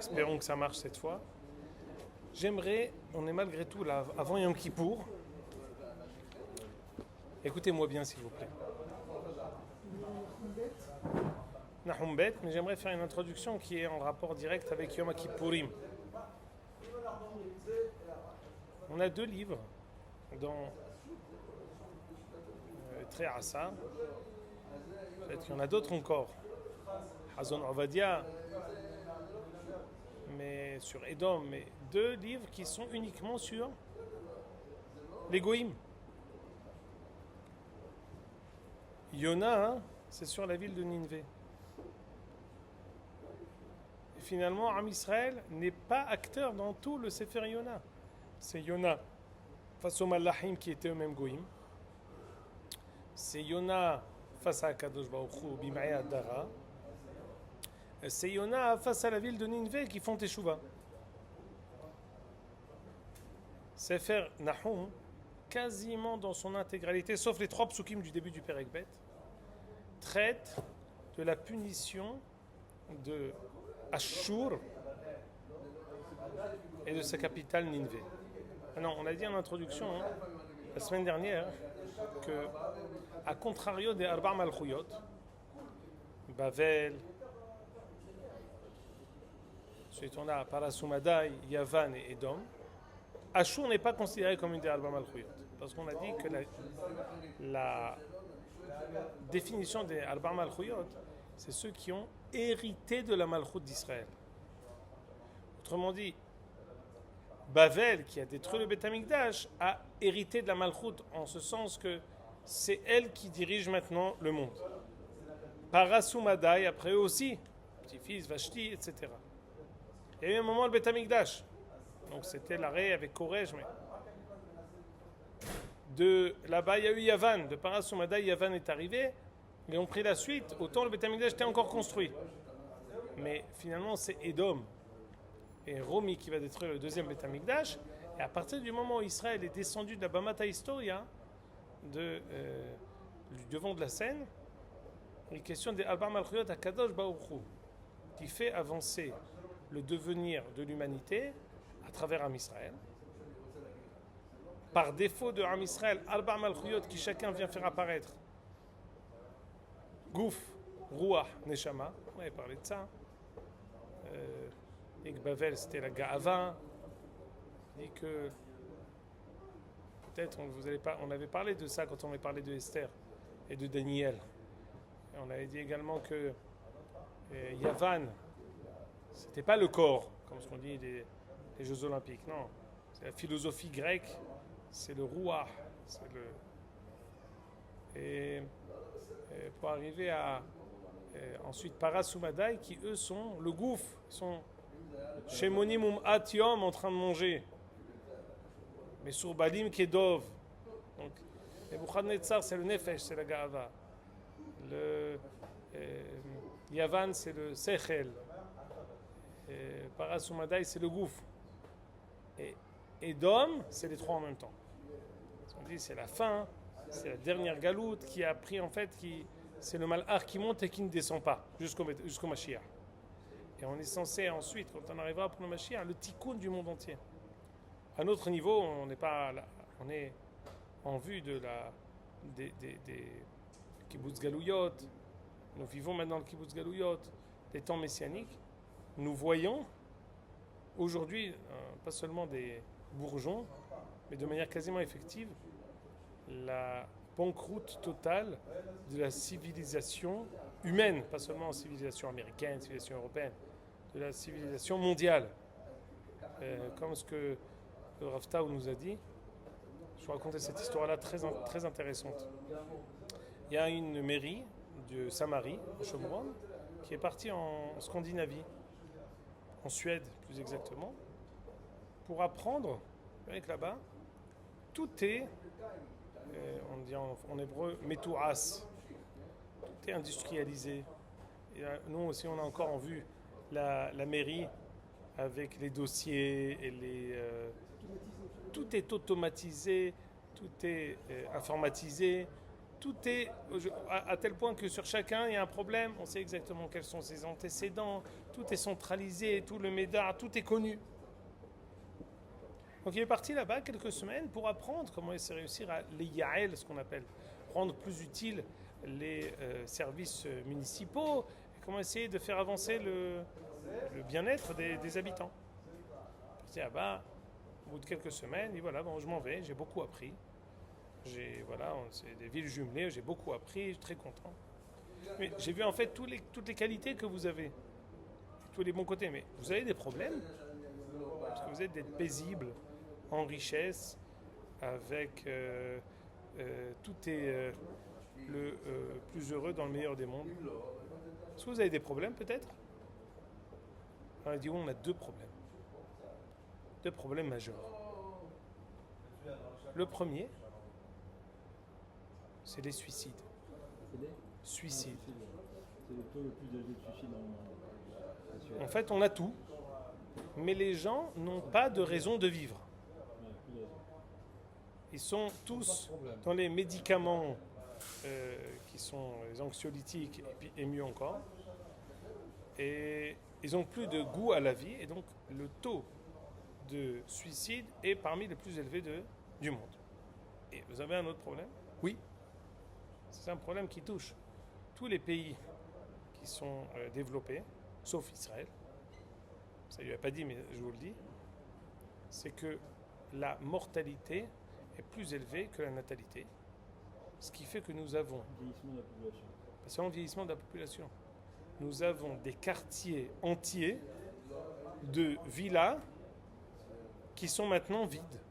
Espérons que ça marche cette fois. J'aimerais, on est malgré tout là, avant Yom Kippour. Écoutez-moi bien s'il vous plaît. Nahum Bet, mais j'aimerais faire une introduction qui est en rapport direct avec Yom Kippourim. On a deux livres dans Trei Asa. Peut-être qu'il y en a d'autres encore. Hazon Ovadia, mais sur Edom, mais deux livres qui sont uniquement sur les Goïm. Yona, hein, c'est sur la ville de Ninvé. Et finalement, Am Israël n'est pas acteur dans tout le Sefer Yona. C'est Yona face aux Malachim qui étaient eux-mêmes Goïm. C'est Yona face à Kadosh Baruch Hu, Bimaya Dara. C'est Yona face à la ville de Ninvé qui font Teshuvah. Sefer Nahum, quasiment dans son intégralité, sauf les 3 psukim du début du Perek Bet, traite de la punition de Ashur et de sa capitale Ninvé. Non, on a dit en introduction, la semaine dernière, que, à contrario des Arba' Malchuyot, Bavel, ensuite on a Parasumadai, Yavan et Edom, Ashur n'est pas considéré comme une des Arba' Malchuyot, parce qu'on a dit que la définition des Arba' Malchuyot, c'est ceux qui ont hérité de la Malchut d'Israël. Autrement dit, Bavel, qui a détruit le Beth Amikdash, a hérité de la Malchut en ce sens que c'est elle qui dirige maintenant le monde. Parasumadai, après eux aussi, petit-fils, Vashti, etc. Il y a eu un moment le Beth Amikdash, donc c'était l'arrêt avec Koresh, mais de là-bas il y a eu Yavan, de Parasumadai, Yavan est arrivé, ils ont pris la suite, autant le Beth Amikdash était encore construit. Mais finalement c'est Edom et Romi qui va détruire le deuxième Beth Amikdash, et à partir du moment où Israël est descendu de la Bamata Historia, du devant de la scène, il est question des Arba' Malchuyot à Kadosh Baruch Hu, qui fait avancer le devenir de l'humanité à travers Am Israël. Par défaut de Am Israël, Arba' Malchuyot qui chacun vient faire apparaître Gouf, Ruach, Neshama, on avait parlé de ça. Et que Bavel c'était la Ga'ava. Et que peut-être on avait parlé de ça quand on avait parlé de Esther et de Daniel. Et on avait dit également que Yavan, c'était pas le corps, comme ce qu'on dit des Jeux Olympiques, non. C'est la philosophie grecque, c'est le Ruach, et pour arriver à ensuite Parasumadai, qui eux sont le gouffre, sont Shemonim Atiom en train de manger, mais sur Balim Kedov. Donc, Nebuchadnezzar c'est le Nefesh, c'est la Ga'ava. Le Yavan c'est le Sechel. Parasumadai c'est le gouffre. Et Edom c'est les 3 en même temps. On dit c'est la fin, c'est la dernière galoute qui a pris en fait, c'est le malach qui monte et qui ne descend pas jusqu'au Mashiach. Et on est censé ensuite, quand on arrivera pour le Mashiach, le tikkun du monde entier. À notre niveau, on n'est pas là, on est en vue des kibbutz galouyot. Nous vivons maintenant le kibbutz galouyot, des temps messianiques. Nous voyons aujourd'hui, pas seulement des bourgeons, mais de manière quasiment effective, la banqueroute totale de la civilisation humaine, pas seulement la civilisation américaine, la civilisation européenne, de la civilisation mondiale. Comme ce que le Rav Tao nous a dit, je vais raconter cette histoire-là très intéressante. Il y a une mairie de Samarie, en Shomron, qui est partie en Scandinavie, en Suède plus exactement, pour apprendre, avec là-bas, tout est, on dit en hébreu, metouras, tout est industrialisé. Et nous aussi, on a encore en vue la mairie avec les dossiers et tout est automatisé, tout est informatisé. tout est à tel point que sur chacun il y a un problème, on sait exactement quels sont ses antécédents, tout est centralisé, tout le médard, tout est connu. Donc il est parti là-bas quelques semaines pour apprendre comment essayer de réussir à les yael, ce qu'on appelle, rendre plus utile les services municipaux, et comment essayer de faire avancer le bien-être des habitants. Il est parti là-bas, au bout de quelques semaines, et voilà, bon, je m'en vais, j'ai beaucoup appris. C'est des villes jumelées, j'ai beaucoup appris, je suis très content. Mais j'ai vu en fait toutes les qualités que vous avez, tous les bons côtés, mais vous avez des problèmes, parce que vous êtes d'être paisible, en richesse, avec tout est le plus heureux dans le meilleur des mondes. Est-ce que vous avez des problèmes peut-être? Alors, il dit, on a deux problèmes majeurs. Le premier, c'est les suicides. Suicides. C'est le taux le plus élevé de suicide en fait, on a tout, mais les gens n'ont pas de raison de vivre. Ils sont tous dans les médicaments qui sont les anxiolytiques et mieux encore. Et ils n'ont plus de goût à la vie. Et donc, le taux de suicide est parmi les plus élevés du monde. Et vous avez un autre problème? Oui. C'est un problème qui touche tous les pays qui sont développés, sauf Israël. Ça ne lui a pas dit, mais je vous le dis. C'est que la mortalité est plus élevée que la natalité. Ce qui fait que nous avons... Vieillissement de la population. Parce qu'en vieillissement de la population, nous avons des quartiers entiers de villas qui sont maintenant vides.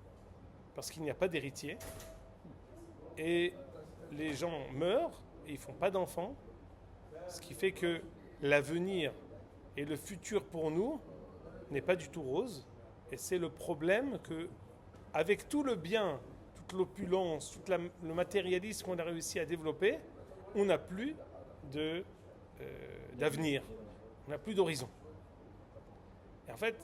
Parce qu'il n'y a pas d'héritiers. Et les gens meurent et ils ne font pas d'enfants. Ce qui fait que l'avenir et le futur pour nous n'est pas du tout rose. Et c'est le problème que, avec tout le bien, toute l'opulence, le matérialisme qu'on a réussi à développer, on n'a plus d'avenir. On n'a plus d'horizon. Et en fait,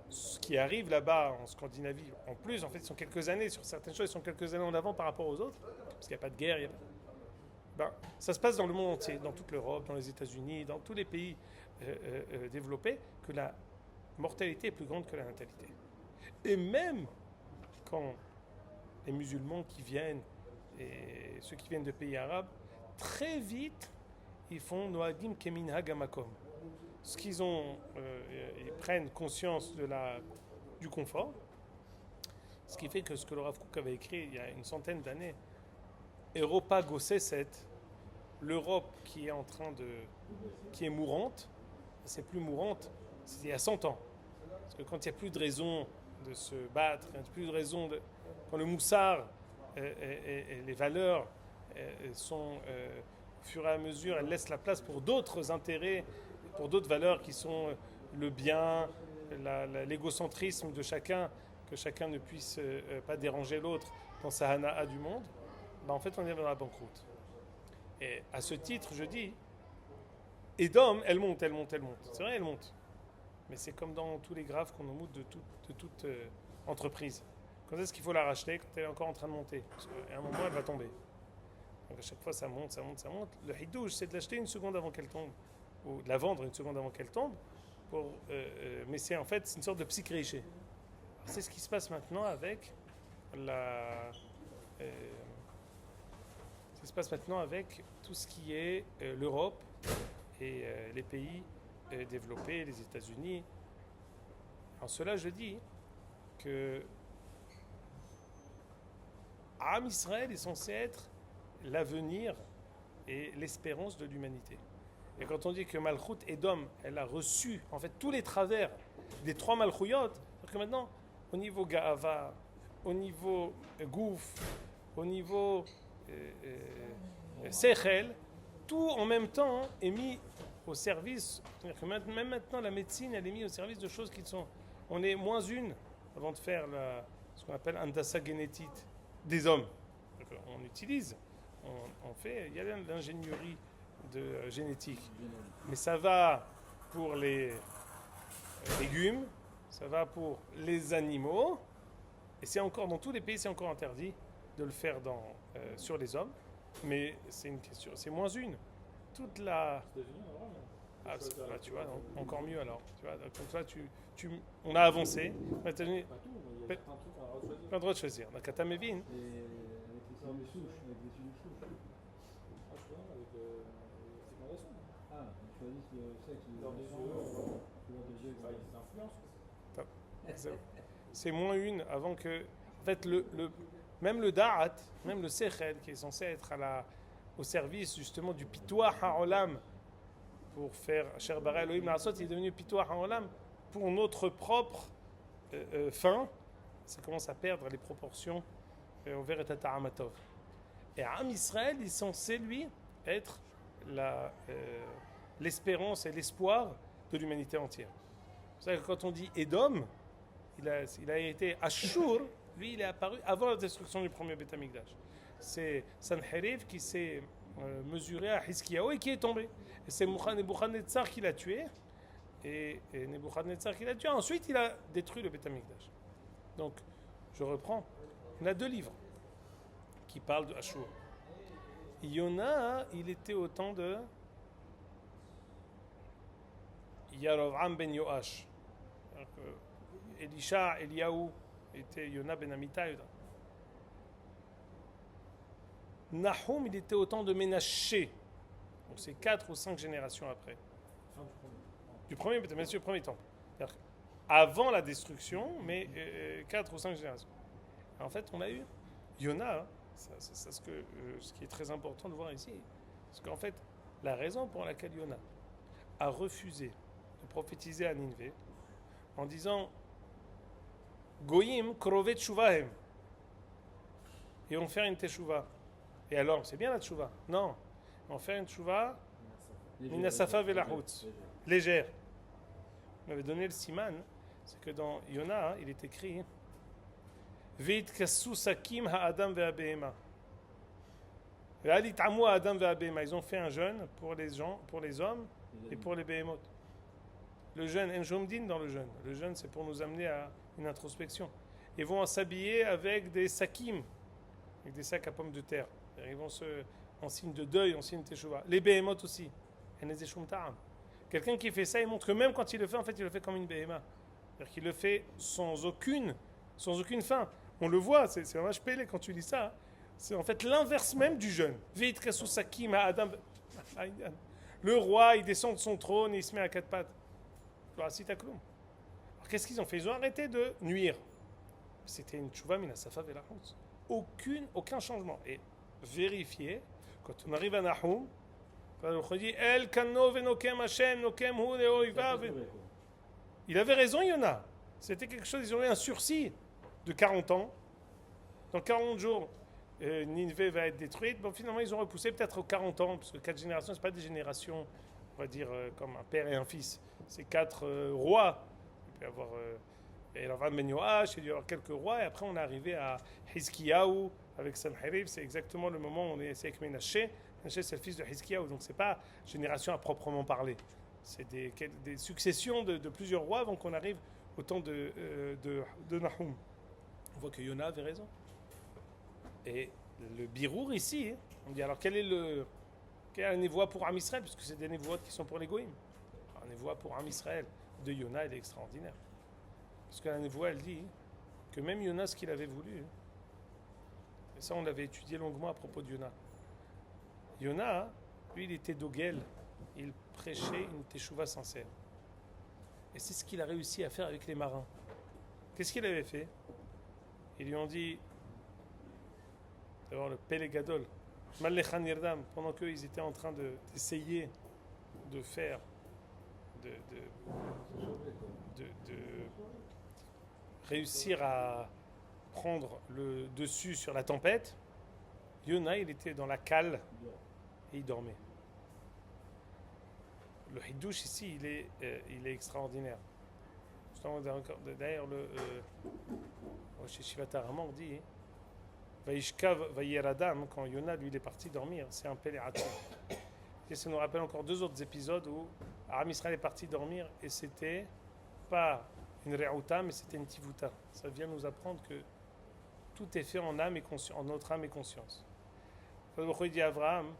ce qui arrive là-bas en Scandinavie, en plus, en fait, ils sont quelques années, sur certaines choses, ils sont quelques années en avant par rapport aux autres, parce qu'il n'y a pas de guerre. Ça se passe dans le monde entier, dans toute l'Europe, dans les États-Unis, dans tous les pays développés, que la mortalité est plus grande que la natalité. Et même quand les musulmans qui viennent, et ceux qui viennent de pays arabes, très vite, ils font Noagim Kemin Hagamakom. Ce qu'ils ont, ils prennent conscience du confort, ce qui fait que ce que le Rav Kook avait écrit il y a une centaine d'années, Europa Gosseset, l'Europe qui est mourante, c'est plus mourante, c'était il y a 100 ans. Parce que quand il n'y a plus de raison de se battre, quand il n'y a plus de raison quand le moussard et les valeurs sont au fur et à mesure, elles laissent la place pour d'autres intérêts, pour d'autres valeurs qui sont le bien, l'égocentrisme de chacun, que chacun ne puisse pas déranger l'autre dans sa hana'a du monde, en fait on est dans la banqueroute. Et à ce titre, je dis, Edom, elle monte. C'est vrai, elle monte. Mais c'est comme dans tous les graphes qu'on nous montre de toute entreprise. Quand est-ce qu'il faut la racheter? Quand elle est encore en train de monter. Parce qu'à un moment, elle va tomber. Donc à chaque fois, ça monte. Le hidouche, c'est de l'acheter une seconde avant qu'elle tombe. Ou de la vendre une seconde avant qu'elle tombe. Mais c'est en fait une sorte de psychréché. C'est ce qui se passe maintenant avec tout ce qui est l'Europe et les pays développés, les États-Unis. En cela, je dis que Am Israël est censé être l'avenir et l'espérance de l'humanité. Et quand on dit que Malchut Edom, elle a reçu en fait tous les travers des trois Malchuyot, c'est-à-dire que maintenant, au niveau Gaava, au niveau Gouf, au niveau Sechel, tout en même temps est mis au service. C'est-à-dire que même maintenant, la médecine, elle est mise au service de choses qui sont... On est moins une avant de faire ce qu'on appelle Andassa génétique des hommes. Donc, on utilise, on fait, il y a l'ingénierie de génétique. Mais ça va pour les légumes, ça va pour les animaux, et c'est encore, dans tous les pays, c'est encore interdit de le faire sur les hommes. Mais c'est une question, c'est moins une. Toute la. États-Unis, on aura, mais. Ah, tu vois, encore mieux alors. Tu vois, donc là, on a avancé. Aux États-Unis, Pas tout, mais il y a certains trucs qu'on a le droit de choisir. pas le droit de choisir. Donc, à Tamévin, Et avec les cellules souches, avec les cellules souches. Ah, je sais pas, avec les fécondations. Ah, ils choisissent le sexe du Dans les enfant, couleur des yeux, Enfin, etc. ils influencent. C'est moins une avant que. En fait, même le da'at, même le sechel, qui est censé être au service justement du pitoah ha'olam, pour faire Asher bara Elohim la'asot, il est devenu pitoah ha'olam pour notre propre fin. Ça commence à perdre les proportions envers et ta'amatov. Et Am Israël est censé, lui, être l'espérance et l'espoir de l'humanité entière. C'est ça que quand on dit Édom, il a été Ashur, lui il est apparu avant la destruction du premier Beth Amikdash. C'est Sanherib qui s'est mesuré à Hiskiyahu et qui est tombé. Et c'est Nebuchadnezzar qui l'a tué. Et Nebuchadnezzar qui l'a tué. Ensuite, il a détruit le Beth Amikdash. Donc, je reprends. On a 2 livres qui parlent de Ashur. Yona, il était au temps de Yarovam ben Yoash. Elisha, Eliaou était Yona ben Amitai. Nahum, il était au temps de Ménaché. Donc c'est 4 ou 5 générations après. Fin du premier. Du premier temple. Avant la destruction, mais 4 ou 5 générations. En fait, on a eu Yona, ce qui est très important de voir ici. Parce qu'en fait, la raison pour laquelle Yona a refusé de prophétiser à Nineveh en disant Goyim krovet teshuvahem, et on fait une teshuva. Et alors, c'est bien la teshuva? Non, on fait une teshuva minasafa velahut, légère. On m'avait donné le siman, c'est que dans Yona, il est écrit Veit kassu sakim ha'adam ve'abehema. Ils ont fait un jeûne pour les gens, pour les hommes et pour les behemoths. Le jeûne, enjomdin dans le jeûne. Le jeûne, c'est pour nous amener à une introspection. Ils vont s'habiller avec des sakim, avec des sacs à pommes de terre. Ils vont en signe de deuil, en signe de teshuva. Les behemoths aussi. Quelqu'un qui fait ça, il montre que même quand il le fait, en fait, il le fait comme une behema. C'est-à-dire qu'il le fait sans aucune fin. On le voit, c'est vraiment pélé quand tu lis ça. C'est en fait l'inverse même du jeûne. Le roi, il descend de son trône et il se met à 4 pattes. Alors qu'est-ce qu'ils ont fait? Ils ont arrêté de nuire. C'était une tchouva minasafa velahut. Aucun changement. Et vérifier, quand on arrive à Nahum, on dit El kano venokem Hashem nokem hu leoivav. Il avait raison, Yona. C'était quelque chose, ils ont eu un sursis de 40 ans. Dans 40 jours, Nineveh va être détruite. Bon, finalement, ils ont repoussé peut-être aux 40 ans, parce que 4 générations, ce n'est pas des générations, on va dire, comme un père et un fils. C'est 4 rois. Il peut y avoir Ravam ben Yoash, il y avoir quelques rois, et après on est arrivé à Hiskiyahu avec Sanherib. C'est exactement le moment où on est avec Ménaché. Ménaché, c'est le fils de Hiskiyahu, donc c'est pas génération à proprement parler. C'est des successions de plusieurs rois avant qu'on arrive au temps de Nahum. On voit que Yona avait raison. Et le birour ici, on dit alors quelle est la névoie pour Am Israël, puisque c'est des névoies qui sont pour les goïms. La névoie pour Am Israël de Yona, elle est extraordinaire. Parce que la névoie, elle dit que même Yona, ce qu'il avait voulu, et ça on l'avait étudié longuement à propos de Yona. Yona, lui, il était dogel, il prêchait une teshuva sincère. Et c'est ce qu'il a réussi à faire avec les marins. Qu'est-ce qu'il avait fait? Ils lui ont dit, d'abord le Pélégadol, Mallechan Yirdam, pendant qu'ils étaient en train d'essayer de faire, de réussir à prendre le dessus sur la tempête, Yona, il était dans la cale et il dormait. Le Hiddouch ici, il est extraordinaire. D'ailleurs, chez Shivatar Ramon, on dit Vaishkav Vayeradam, quand Yona, lui, il est parti dormir, c'est un Pélératon. Et ça nous rappelle encore 2 autres épisodes où Aram Israël est parti dormir et c'était pas une Re'uta, mais c'était une Tivuta. Ça vient nous apprendre que tout est fait en âme et en notre âme et conscience. il dit à Abraham,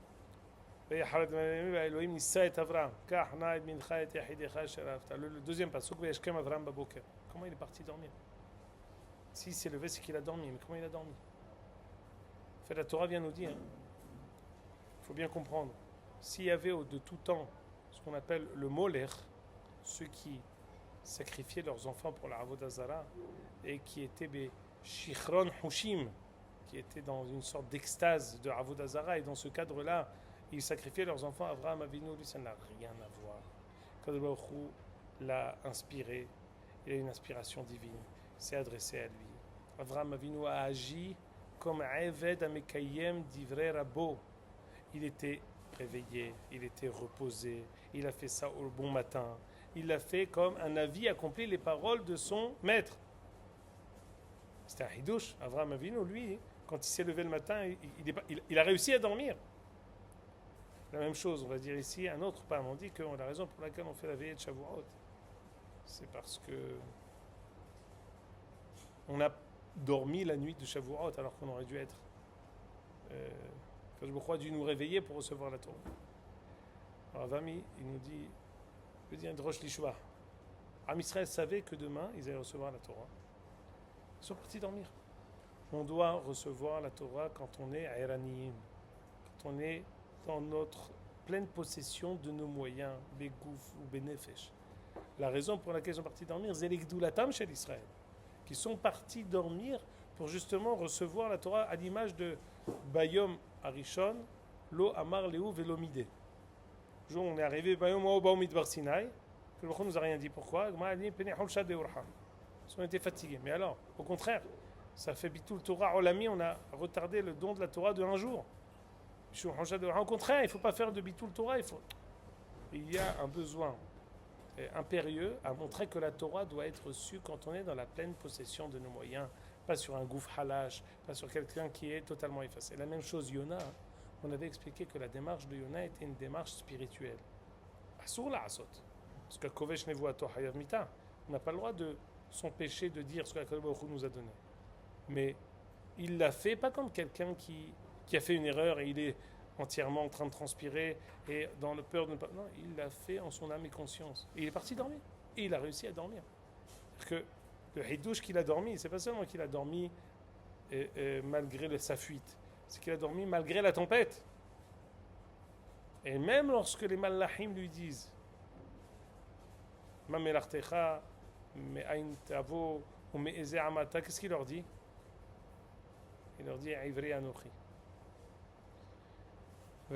Elohim nissa et Abraham, kach na'ed mincha et yahidecha sherafta. Le deuxième pasuk, vayashkem Abraham baboker. Comment il est parti dormir? S'il s'est levé, c'est qu'il a dormi. Mais comment il a dormi? En fait, la Torah vient nous dire, il faut bien comprendre, s'il y avait de tout temps ce qu'on appelle le moler, ceux qui sacrifiaient leurs enfants pour la Avodah Zara et qui étaient des shichron hushim, qui étaient dans une sorte d'extase de Avodah Zara, et dans ce cadre-là, ils sacrifiaient leurs enfants. Abraham Avinu, lui, ça n'a rien à voir. Kadosh Baruch Hu l'a inspiré, il a une inspiration divine, s'est adressé à lui. Abraham Avinu a agi comme Eved Amekayem divrei Rabbo. Il était réveillé, il était reposé, il a fait ça au bon matin, il l'a fait comme un avis accompli les paroles de son maître. C'était un hidouche. Abraham Avinu, lui, quand il s'est levé le matin, il a réussi à dormir. La même chose, on va dire ici, un autre parle, on dit que la raison pour laquelle on fait la veillée de Shavuot, c'est parce que on a dormi la nuit de Shavuot alors qu'on aurait dû être quand je me crois dû nous réveiller pour recevoir la Torah. Alors Avami, il nous dit, il veut dire Drosh Lishva. Am Israël savait que demain ils allaient recevoir la Torah. Ils sont partis dormir. On doit recevoir la Torah quand on est à Eraniyim, quand on est dans notre pleine possession de nos moyens, Begouf ou Benefesh. La raison pour laquelle ils sont partis dormir, c'est les Gdoulatam chez l'Israël, qui sont partis dormir pour justement recevoir la Torah à l'image de Bayom Arishon, Lo Amar Leu Velomide. Le jour où on est arrivé, Bayom Obaumid Bar Sinai, que le Bachon nous a rien dit. Pourquoi? On était fatigués. Mais alors, au contraire, ça fait Bitul Torah Olami, on a retardé le don de la Torah de un jour. Au contraire, il ne faut pas faire de Bitul Torah. Il y a un besoin impérieux à montrer que la Torah doit être reçue quand on est dans la pleine possession de nos moyens, pas sur un gouffre halash, pas sur quelqu'un qui est totalement effacé. La même chose, Yona, on avait expliqué que la démarche de Yona était une démarche spirituelle. Asur la asot. Parce que Kovesh Nevuato Hayav Mita, on n'a pas le droit de son péché de dire ce que Akadosh Baruch Hu nous a donné. Mais il l'a fait pas comme quelqu'un qui a fait une erreur et il est entièrement en train de transpirer et dans le peur de ne pas... Non, il l'a fait en son âme et conscience. Et il est parti dormir. Et il a réussi à dormir. C'est-à-dire que le hidouche qu'il a dormi, c'est pas seulement qu'il a dormi malgré sa fuite, c'est qu'il a dormi malgré la tempête. Et même lorsque les Malachim lui disent Ma melartecha, me ain tavo, ou me eze amata, qu'est-ce qu'il leur dit? Il leur dit Ivri anochi. Il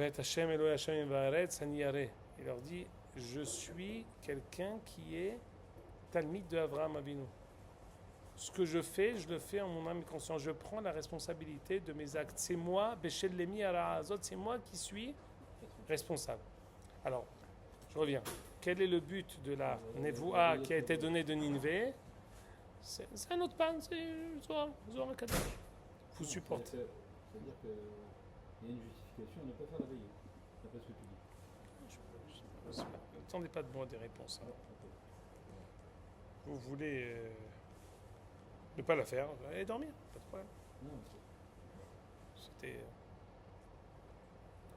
leur dit je suis quelqu'un qui est Talmid de Avraham Avinu. Ce que je le fais en mon âme et conscience. Je prends la responsabilité de mes actes. C'est moi, Beshel Lemi Ara Azot, c'est moi qui suis responsable. Alors, je reviens. Quel est le but de la Nevoua qui a été donnée de Ninvé? C'est un autre pan, c'est Zohar Kadosh. Vous supportez. C'est-à-dire qu'il y a une justification à ne pas faire la veillée, d'après ce que tu dis. N'attendez pas de moi des réponses. Hein. Vous voulez ne pas la faire, allez dormir, pas de problème. Non,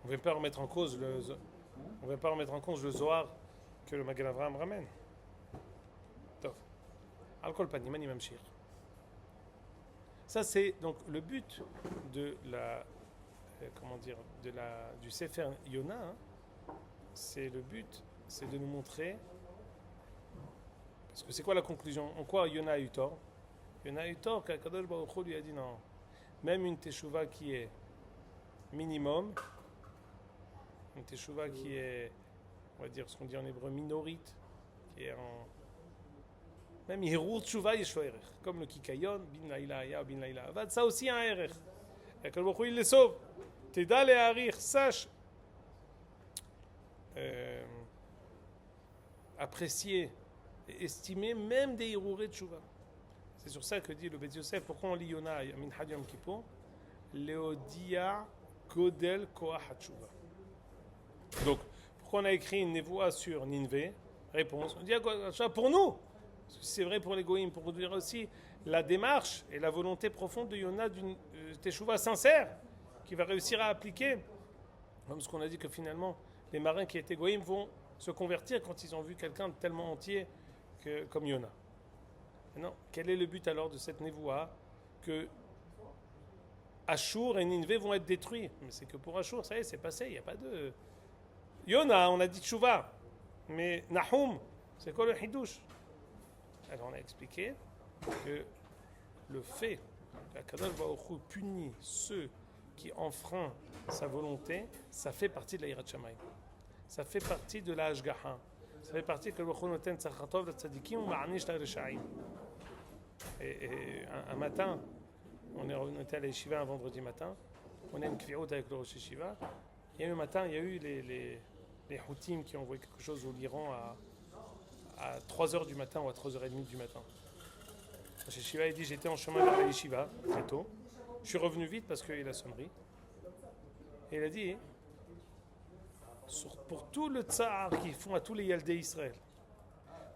on ne vient pas remettre en cause le Zohar que le Magen Avraham ramène. Tov. Al-Kol Panim, Ani Mamshir. Ça c'est donc le but de du Sefer Yona. Hein, c'est le but, c'est de nous montrer. Parce que c'est quoi la conclusion? En quoi Yona a eu tort? Yona a eu tort qu'Akadosh Baruch Hu lui a dit non. Même une teshuva qui est minimum, une teshuva qui est, on va dire ce qu'on dit en hébreu, minorite, qui est en... Même Hirur Tshuva Yeshua Erech, comme le Kikayon, Bin Laila Aya, Bin Laila Avad, ça aussi a un Erech. Et que le Baruch Hu il les sauve. Teda le Harir, sache apprécier et estimer même des Hiruré Tshuva. C'est sur ça que dit le Bet Yosef, pourquoi on lit Yona Min Had Yom Kippur, Leodia Godel Koach HaTshuva. Donc, pourquoi on a écrit une névoie sur Ninvé? Réponse, on dit pour nous. C'est vrai pour les goïms, pour dire aussi la démarche et la volonté profonde de Yona d'une teshuva sincère. qui va réussir à appliquer, comme ce qu'on a dit que finalement, les marins qui étaient goïms vont se convertir quand ils ont vu quelqu'un de tellement entier comme Yona. Maintenant, quel est le but alors de cette névoie que Achour et Ninvé vont être détruits? Mais c'est que pour Achour, ça y est, c'est passé, il n'y a pas de... Yona, on a dit Tchouva, mais Nahum, c'est quoi le Hidouche? Alors on a expliqué que le fait qu'Akadosh Baruch Hu punit ceux qui enfreignent sa volonté, ça fait partie de la Yirat Shamayim. Ça fait partie de la Hashgaha. Ça fait partie que le Baruch Hu noten tzachotov l'tzadikim ou ma'anish la reshaim. Et un matin, on était à la yeshiva un vendredi matin, on a une kvi'ut avec le Rosh Yeshiva. Il y a eu un matin, il y a eu les Houthim qui ont envoyé quelque chose au Liran à 3h du matin ou à 3h30 du matin. Le Rosh Yeshiva, il dit, j'étais en chemin vers la yeshiva très tôt. Je suis revenu vite parce qu'il y a eu la sonnerie. Et il a dit, pour tout le tsar qu'ils font à tous les Yaldé Israël,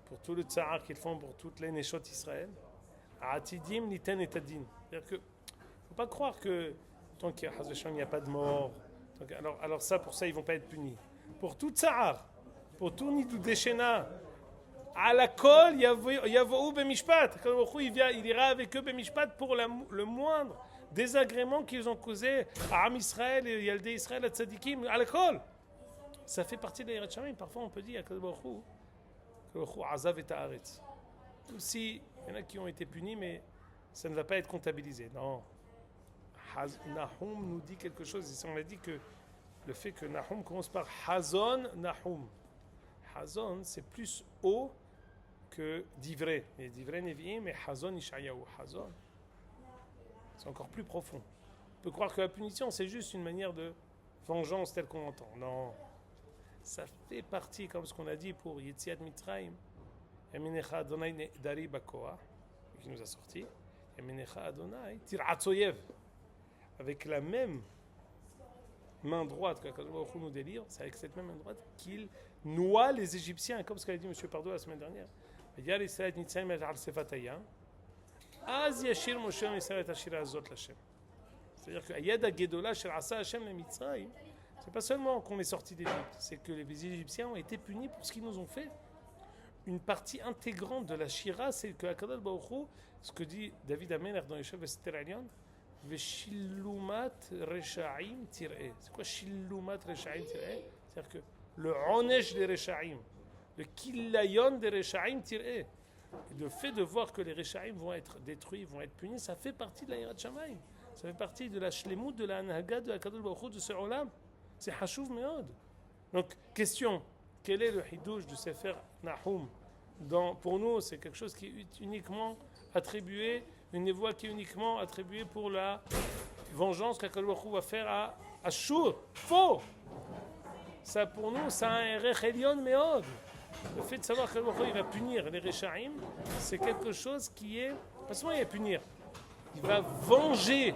pour tout le tsar qu'ils font pour toutes les Neshot Israël, Atidim niten et tadin. C'est-à-dire que, faut pas croire que tant qu'il n'y a pas de mort, alors ça, pour ça, ils vont pas être punis. Pour tout tsar, pour tout Nidou Deshena, à la kol, yavou bemishpat. Il ira avec eux bemishpat pour le moindre désagrément qu'ils ont causé à Am Israël et Yaldé Israël, à Tzadikim, à la kol. Ça fait partie de la Yirat Shamayim. Parfois, on peut dire que Baruch Hu azav et haaretz. Comme si il y en a qui ont été punis, mais ça ne va pas être comptabilisé. Non. Nahum nous dit quelque chose. Ici, on a dit que le fait que Nahum commence par Hazon Nahum. Hazon, c'est plus haut que Divrei. Mais Divrei Nevi'im, mais Hazon Ishayahu. Hazon, c'est encore plus profond. On peut croire que la punition, c'est juste une manière de vengeance telle qu'on l'entend. Non. Ça fait partie, comme ce qu'on a dit pour Yetziat Mitzrayim. Yaminecha Adonai Dari Bakoa, qui nous a sorti. Yaminecha Adonai Tiratsoyev. Avec la même main droite que Akadosh Baruch Hu nous délivre, c'est avec cette même main droite qu'il noie les Égyptiens, comme ce qu'a dit M. Pardo la semaine dernière. Yar Israël Nitzayim al Sefataya. Az Yashir Moshe Israël Ashira Azot Lashem. C'est-à-dire que Ayad Gedola Shel Asa Hashem le Mitzrayim. C'est pas seulement qu'on est sorti d'Égypte, c'est que les Égyptiens ont été punis pour ce qu'ils nous ont fait. Une partie intégrante de la Shira, c'est que Akadosh Baruch Hu, ce que dit David Amelech dans Yeshav Esther Elion, Veshilumat Reshaim Tir'e. C'est quoi Shilumat Reshaim Tir'e? C'est-à-dire que le Onesh des Reshaim, le Killayon des Reshaim Tir'e. Le fait de voir que les Reshaim vont être détruits, vont être punis, ça fait partie de la Yirat Shamayim. Ça fait partie de la Shlemut, de la Anhaga, de Akadosh Baruch Hu, de ce Olam. C'est Hashuv Meod. Donc, question, quel est le Hidouche du Sefer Nahum? Pour nous, c'est quelque chose qui est uniquement attribué, une névoie qui est uniquement attribuée pour la vengeance qu'Akadosh Baruch Hu va faire à Ashur. Faux! Ça, pour nous, ça a un Rechelion Meod. Le fait de savoir qu'Akadosh Baruch Hu va punir les Reshaim, c'est quelque chose qui est... Pas seulement il va punir, il va venger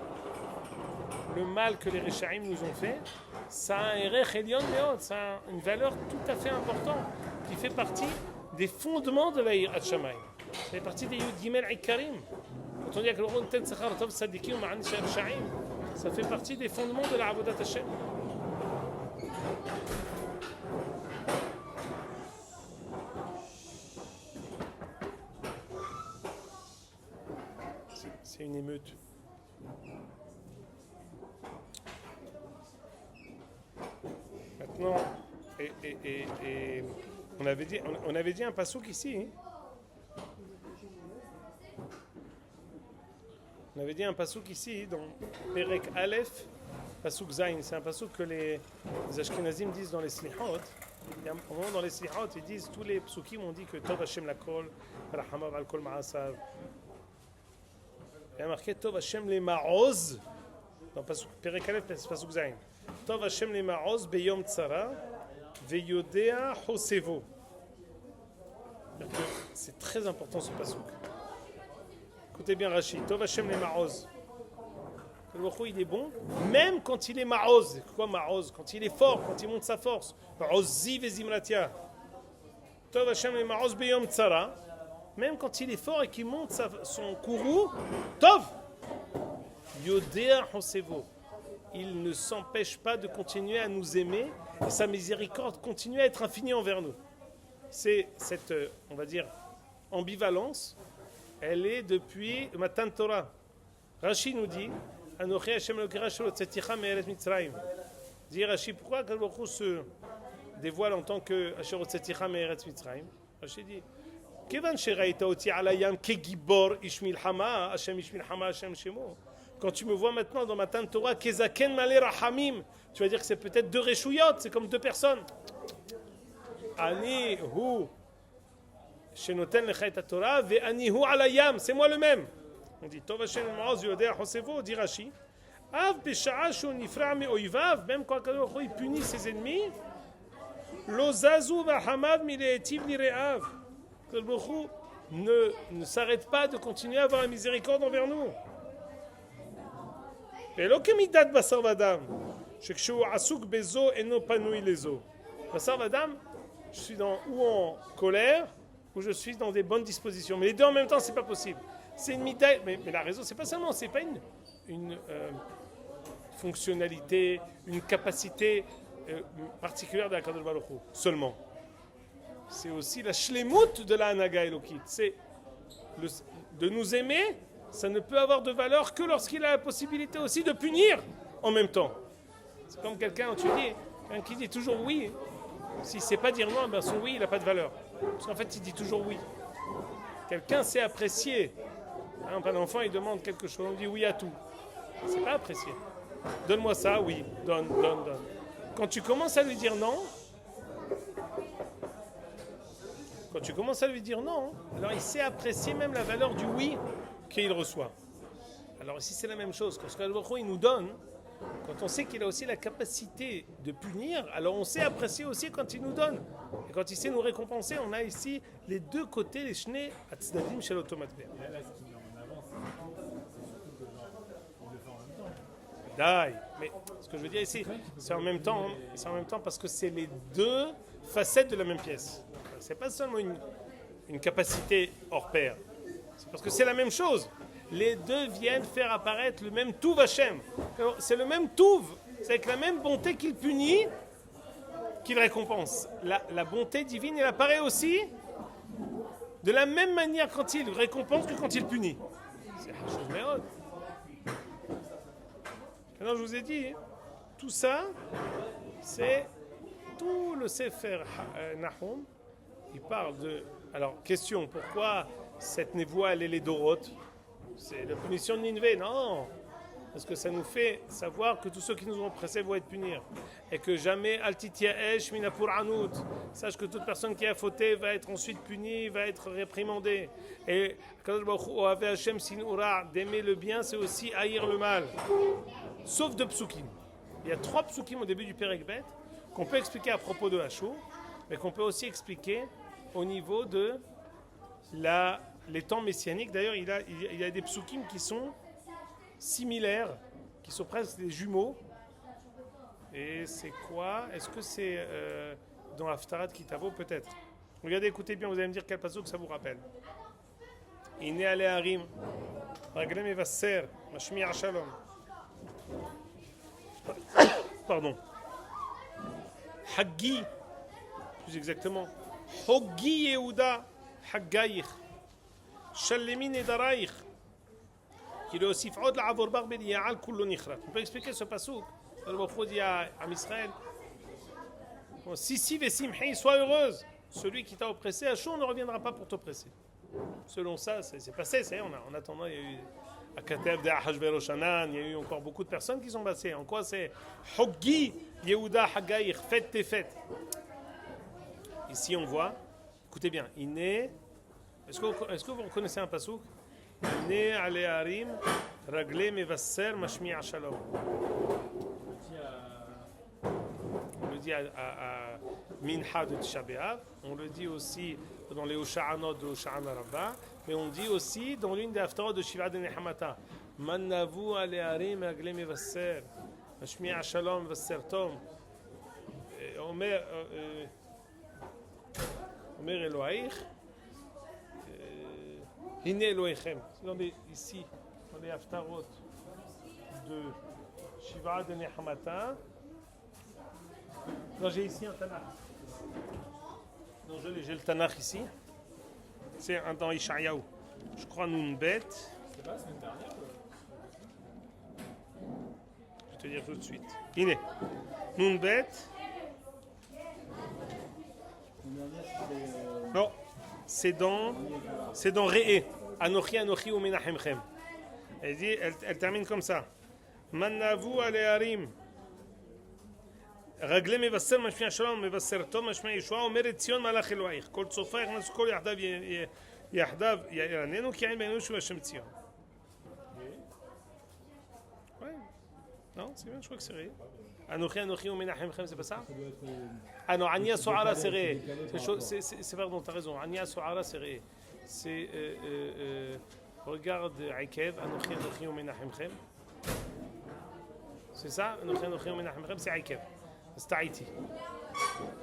le mal que les Reshaim nous ont fait. Ça a un Erech Elion Meod, ça a une valeur tout à fait importante qui fait partie des fondements de la Yirat Shamayim. Ça fait partie des Yud Gimel Ikarim. Quand on dit que le Ron Ten Tzachar Tov Sadikim Ma'an Shel Shaim, ça fait partie des fondements de la Avodat Hashem. C'est une émeute. Maintenant, et on avait dit un pasouk ici. Hein. On avait dit un pasouk ici dans Perek Aleph, pasouk Zayin. C'est un pasouk que les Ashkenazim disent dans les Slihot. Et à un moment dans les Slihot, ils disent, tous les psukim ont dit que Tov Hashem lakol, Rahamav al kol ma'asav. Il y a marqué Tov Hashem le ma'oz dans Perek Aleph, pasouk Zayin. Tov Hashem le ma'oz beyom tzara veyodea hosevo. C'est très important ce pasouk. Écoutez bien Rachid. Tov Hashem le ma'oz. Le Baruch Hu, il est bon, même quand il est ma'oz. Quoi ma'oz? Quand il est fort, quand il monte sa force. Ma'ozi vezimratia. Tov Hashem le ma'oz beyom tzara. Même quand il est fort et qu'il monte son kourou, Tov. Yodea hosevo. il ne s'empêche pas de continuer à nous aimer et sa miséricorde continue à être infinie envers nous. C'est cette, on va dire, ambivalence, elle est depuis Matan Torah. Rashi nous dit, Anochi Hashem Elokera shelo tzeticha me'eretz Mitzrayim. Dit Rashi, pourquoi Kadosh Baruch Hu se dévoile en tant que Asher tzeticha me'eretz Mitzrayim? Rashi dit, Kevan sheraita oti ala yam kegibor ish milchama, Hashem ish milchama, Hashem shemo. Quand tu me vois maintenant dans Matan Torah, Kezaken Malé Rahamim, tu vas dire que c'est peut-être deux réchouillottes, c'est comme deux personnes. Ani hu shenoten lecha et Torah, ve ani hu alayam, c'est moi le même. On dit Tov Hashem Maoz Yodea Hosevo, dit Rashi. Av besha'a shu nifra me oivav, même quand il punit ses ennemis, lo zazu v'hamav mileetiv lire'av. Ne s'arrête pas de continuer à avoir la miséricorde envers nous. ולא כמידת בשר ודם, שכשהוא עסוק בזו אינו פנוי לזו. בשר ודם, je suis ou en colère, ou je suis dans des bonnes dispositions. Mais les deux en même temps, c'est pas possible. C'est une mida, mais la raison, c'est pas seulement, c'est pas une fonctionnalité, une capacité particulière de la Kadosh Baruch Hu, seulement. C'est aussi la shlemut de la Hanaga Elokit. C'est de nous aimer. Ça ne peut avoir de valeur que lorsqu'il a la possibilité aussi de punir en même temps. C'est comme quelqu'un qui dit toujours oui. S'il ne sait pas dire non, ben son oui, il n'a pas de valeur. Parce qu'en fait, il dit toujours oui. Quelqu'un sait apprécier. Un enfant, il demande quelque chose, on dit oui à tout. C'est pas apprécier. Donne-moi ça, oui. Donne. Quand tu commences à lui dire non, alors il sait apprécier même la valeur du oui qu'il reçoit. Alors ici c'est la même chose. Quand il nous donne, quand on sait qu'il a aussi la capacité de punir, alors on sait apprécier aussi quand il nous donne. Et quand il sait nous récompenser, on a ici les deux côtés, les shnei atzdadim shel otomatber. Là, ce qu'il met en avant, c'est surtout que il le fait en même temps. Daï. Mais ce que je veux dire ici, c'est en même temps parce que c'est les deux facettes de la même pièce. C'est pas seulement une capacité hors pair. C'est parce que c'est la même chose. Les deux viennent faire apparaître le même Touv Hashem. C'est le même Touv. C'est avec la même bonté qu'il punit, qu'il récompense. La bonté divine, elle apparaît aussi de la même manière quand il récompense que quand il punit. C'est Hachov Meod. Alors je vous ai dit, tout ça, c'est tout le Sefer Nahum. Il parle de... Alors, question, pourquoi cette névoie, elle est les Doroth? C'est la punition de Ninvé? Non, parce que ça nous fait savoir que tous ceux qui nous ont oppressés vont être punis. Et que jamais Altitia Esh Minapur Anout. Sache que toute personne qui a fauté va être ensuite punie, va être réprimandée. Et Kadosh Baruch Hu Ohaveh Hashem Sinura, d'aimer le bien, c'est aussi haïr le mal. Sauf deux psukim. Il y a 3 psukim au début du Perek Bet qu'on peut expliquer à propos de Hachou, mais qu'on peut aussi expliquer au niveau de les temps messianiques. D'ailleurs, il y a des psukim qui sont similaires, qui sont presque des jumeaux. Et c'est quoi? Est-ce que c'est dans Haftarat Kitavo? Peut-être. Regardez, écoutez bien, vous allez me dire quel pasuk ça vous rappelle. Iné ale harim, raglem evasser, mashmi shalom. Pardon. Haggi, plus exactement. Hoggi Yehuda, Haggayich. Shalemi Nedaraich. Qui le aussi fait la avor bar ben yaal kullo nichrat. On peut expliquer ce pasuk. Le Baruch dit à Israël, si vesimhi, sois heureuse. Celui qui t'a oppressé, à chaud, ne reviendra pas pour t'oppresser. Selon ça, c'est passé. En attendant, il y a eu à Katev de Ahashverosh Hanan, il y a eu encore beaucoup de personnes qui sont passées. En quoi c'est Hoggi Yehuda Haggayich, faites tes fêtes. Ici, on voit, écoutez bien, Iné, est-ce que vous reconnaissez un pasuk? Iné ale harim, ragle mevasser, mashmi shalom. On le dit à Mincha de Tisha B'Av, on le dit aussi dans les Hosha'anot de Hosha'ana Rabbah, mais on dit aussi dans l'une des Haftarot de Shiva de Nehamata, Mannavu ale harim, ragle mevasser, mashmi shalom, vasser tom. Omer Eloaich, Hine Eloaichem. Ici, dans les Haftarot de Shiva de Nehamata. Non, j'ai ici un Tanakh. Non, j'ai le Tanakh ici. C'est un dans Ishayahu. Je crois Nunbet. C'est pas la semaine dernière Je vais te dire tout de suite. Iné. Nunbet. La dernière, c'était. Non, c'est dans Re'e. Anochi Anochi ou Menachemchem. Elle termine comme ça. Manavu aleharim. רגלי מבשר משמיע שלום, מבשר טוב, משמיע ישועה, אומר את ציון מלאך אלוהיך. כל צופה יכנס כל יחדיו יעננו, כי אין בעינינו שהוא השם ציון. Ouais. Non, c'est bien, je crois que c'est Ré. Anochi Anochi ou Menachemchem, c'est pas ça? Ça doit être. Ah non, Ania Sohara, c'est Ré. C'est pardon, t'as raison. Ania Sohara, c'est Ré. C'est. Regarde Akev, Anochi Anochi ou Menachemchem. C'est ça? Anochi Anochi ou Menachemchem, c'est Akev. C'est Tahiti.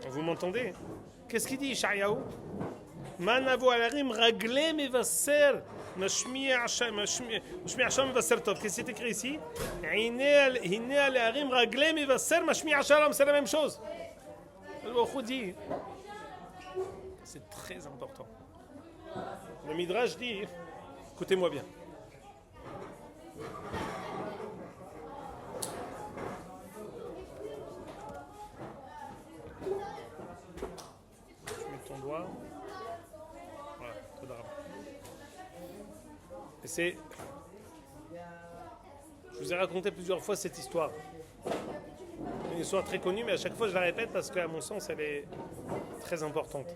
Vous m'entendez? Qu'est-ce qu'il dit, Ishayahu? Manavo alarim raglé mevasser mashmi'a Hashem mevasser tov. Qu'est-ce qui est écrit ici? Hiné alarim raglé mevasser mashmi'a shalom. C'est la même chose. Le Baruch dit. C'est très important. Le Midrash dit, écoutez-moi bien. Voilà, et c'est. Je vous ai raconté plusieurs fois cette histoire. Une histoire très connue, mais à chaque fois je la répète parce qu'à mon sens elle est très importante.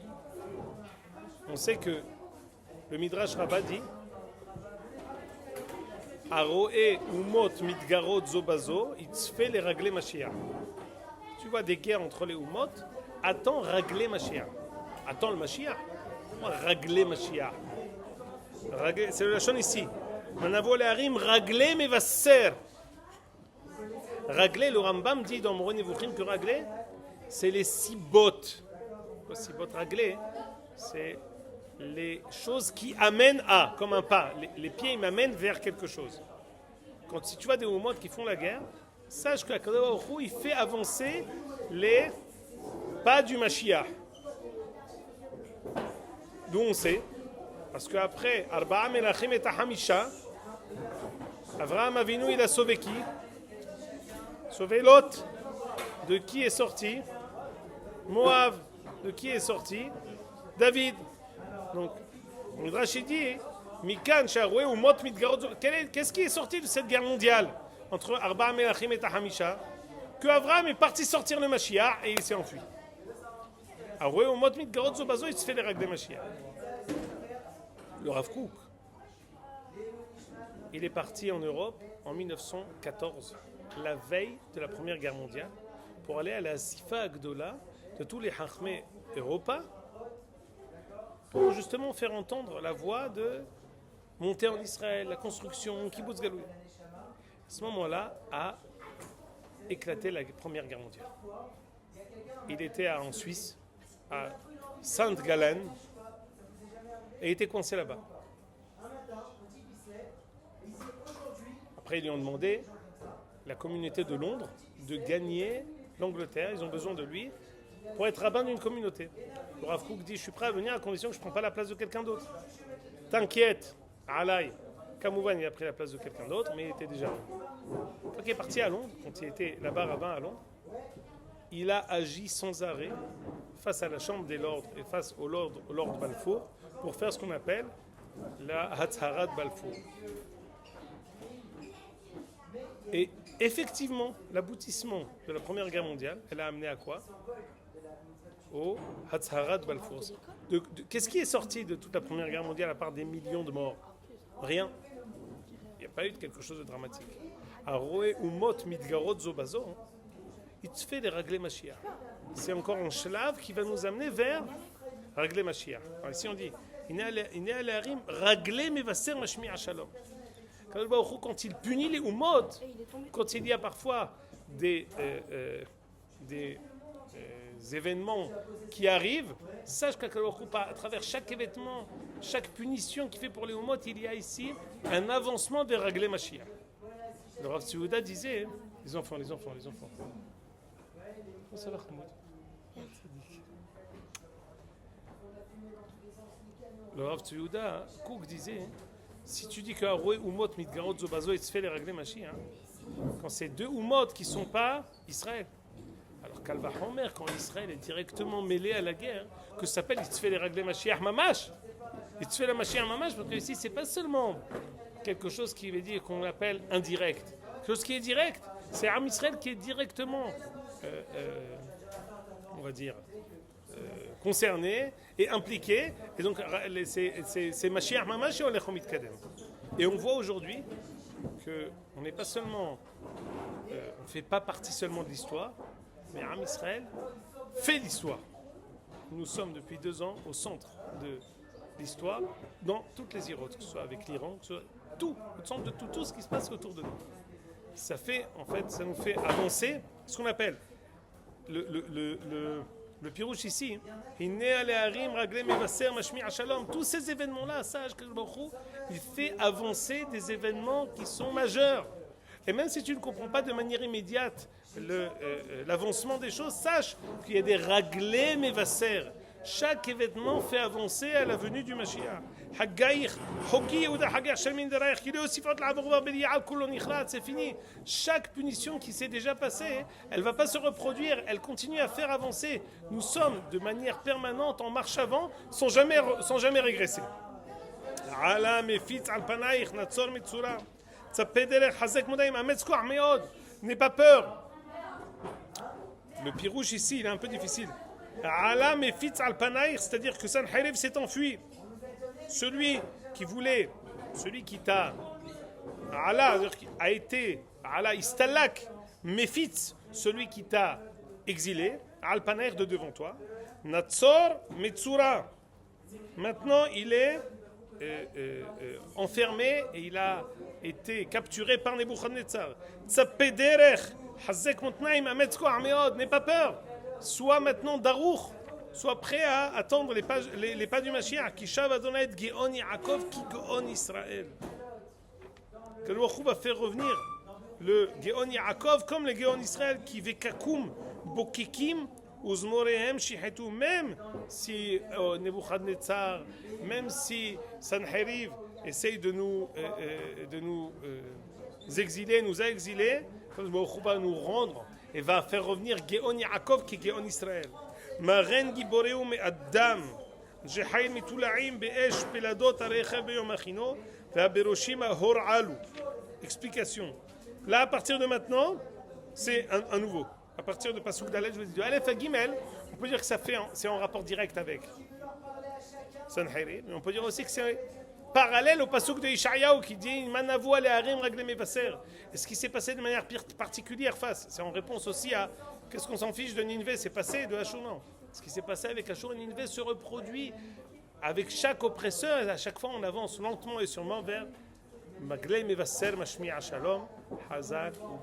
On sait que le Midrash Rabbah dit Aroe umot mitgarot zobazo, itzfe les raglé Mashiach. Tu vois des guerres entre les umot, attends raglé Mashiach. Attends le Mashiach. Raglé Mashiach. C'est le lachon ici. Manavo leharim raglé mevasser. Raglé, le Rambam dit dans Moreh Nevuchim que raglé, c'est les sibot. Les sibot raglé, c'est les choses qui amènent à, comme un pas. Les pieds, ils m'amènent vers quelque chose. Quand si tu vois des oumotes qui font la guerre, sache que la Kadosh Baruch Hu, il fait avancer les pas du Mashiach. D'où on sait, parce qu'après Arba'a Melachim et Hamisha, Avraham Avinu il a sauvé qui? Sauvé Lot. De qui est sorti? Moab. De qui est sorti? David. Donc, le Midrash dit, Mikan Sharoué ou Mot Mitgarot. Qu'est-ce qui est sorti de cette guerre mondiale entre Arba'a Melachim et Hamisha? Que Avraham est parti sortir le Mashiach et il s'est enfui. Aroué ou Mot Mitgarot Zobazo, il se fait les règles des Mashiach. Le Rav Kook, il est parti en Europe en 1914, la veille de la Première Guerre mondiale, pour aller à la Sifa Agdola de tous les Hachmé Europa, pour justement faire entendre la voix de monter en Israël, la construction, Kibbutz Galoui. À ce moment-là, a éclaté la Première Guerre mondiale. Il était en Suisse, à Sainte-Gallen, et il était coincé là-bas. Après, ils lui ont demandé, la communauté de Londres, de gagner l'Angleterre. Ils ont besoin de lui pour être rabbin d'une communauté. Le Rav Kook dit, je suis prêt à venir à condition que je ne prends pas la place de quelqu'un d'autre. T'inquiète, Alay. Kamouvan, il a pris la place de quelqu'un d'autre, mais il était déjà là. Quand il est parti à Londres, quand il était là-bas rabbin à Londres, il a agi sans arrêt face à la Chambre des Lords et face au Lord Balfour pour faire ce qu'on appelle la Hatzarat Balfour. Et effectivement, l'aboutissement de la Première Guerre mondiale, elle a amené à quoi? Au Hatzarat Balfour. Qu'est-ce qui est sorti de toute la Première Guerre mondiale à part des millions de morts? Rien. Il n'y a pas eu de quelque chose de dramatique. Aroé umot mitgarot zobazo, il te fait les raglé Mashiach. C'est encore un shlav qui va nous amener vers raglé Mashiach. Alors ici on dit Iné alarim raglé mevasser mashmi'a shalom. Quand il punit les umot, quand il y a parfois des événements qui arrivent, sache qu'à travers chaque événement, chaque punition qu'il fait pour les umot, il y a ici un avancement vers raglé Mashiach. Le Rav Tzouda disait Les enfants. Comment ça va, Hamoud? Le Rav Tzvi Kouk disait, si tu dis que Aroué Umot Mitgarot Zobazo et Tzfei les Raglé Machi, quand c'est deux Umot qui ne sont pas Israël, alors Kalva Homer, quand Israël est directement mêlé à la guerre, que ça s'appelle Tzfei les Raglé Mashiach Mamash. Tzfei le Mashiach Mamash, parce que ici, c'est pas seulement quelque chose qui veut dire qu'on appelle indirect. Quelque chose qui est direct, c'est Am Israël qui est directement, on va dire, concerné et impliqué, et donc c'est Mashiach Mamash et Olechom Mitkadem. Et on voit aujourd'hui qu'on n'est pas seulement, on ne fait pas partie seulement de l'histoire, mais Am Israël fait l'histoire. Nous sommes depuis 2 ans au centre de l'histoire dans toutes les irotes, que ce soit avec l'Iran, que ce soit tout, au centre de tout ce qui se passe autour de nous. Ça nous fait avancer ce qu'on appelle le pirouche ici, tous ces événements-là, il fait avancer des événements qui sont majeurs. Et même si tu ne comprends pas de manière immédiate l'avancement des choses, sache qu'il y a des raglés mevasser. Chaque événement fait avancer à la venue du Mashiach. C'est fini. Chaque punition qui s'est déjà passée, elle ne va pas se reproduire, elle continue à faire avancer. Nous sommes de manière permanente en marche avant, sans jamais régresser. N'aie pas peur. Le pirouche ici, il est un peu difficile. C'est-à-dire que Sancheriv s'est enfui. Celui qui t'a a été Istalak, Mefitz, celui qui t'a exilé, Alpanaïr de devant toi, Natsor Metsura. Maintenant, il est enfermé et il a été capturé par Nebuchadnezzar. Tzapederech, Hazek Montnaim, Ametzko Armeod, n'aie pas peur. Sois maintenant Darour, sois prêt à attendre les pas du Mashiach. Kishav Adonai et Geon Yaakov ki Geon Israël. Que le Baruch Hu va faire revenir le Geon Yaakov comme le Geon Israël qui vekakum bokikim uzmorehem shihetu. Même si Nebuchadnezzar, même si Sancheriv essaye de nous exiler, nous a exilés, le Baruch Hu va nous rendre et va faire revenir Geon Yaakov qui est Geon Israël. Maren giboreu me Adam, Jehail mitulaim be'esh peladot arechev beyom achino, ve'aberoshim ahor alu. Explication. Là, à partir de maintenant, c'est un nouveau. À partir de Pasuk Dalet, je vais dire Aleph à Gimel, on peut dire que c'est en rapport direct avec Sancheriv, mais on peut dire aussi que c'est parallèle au pasuk de Ishayahu qui dit Manavo aleharim raglé mevasser. Et ce qui s'est passé de manière particulière c'est en réponse aussi à qu'est-ce qu'on s'en fiche de Nineveh, c'est passé de Ashur, non. Ce qui s'est passé avec Ashur et Nineveh se reproduit avec chaque oppresseur et à chaque fois on avance lentement et sûrement vers Maglei mevasser mashmi'a shalom hazak ou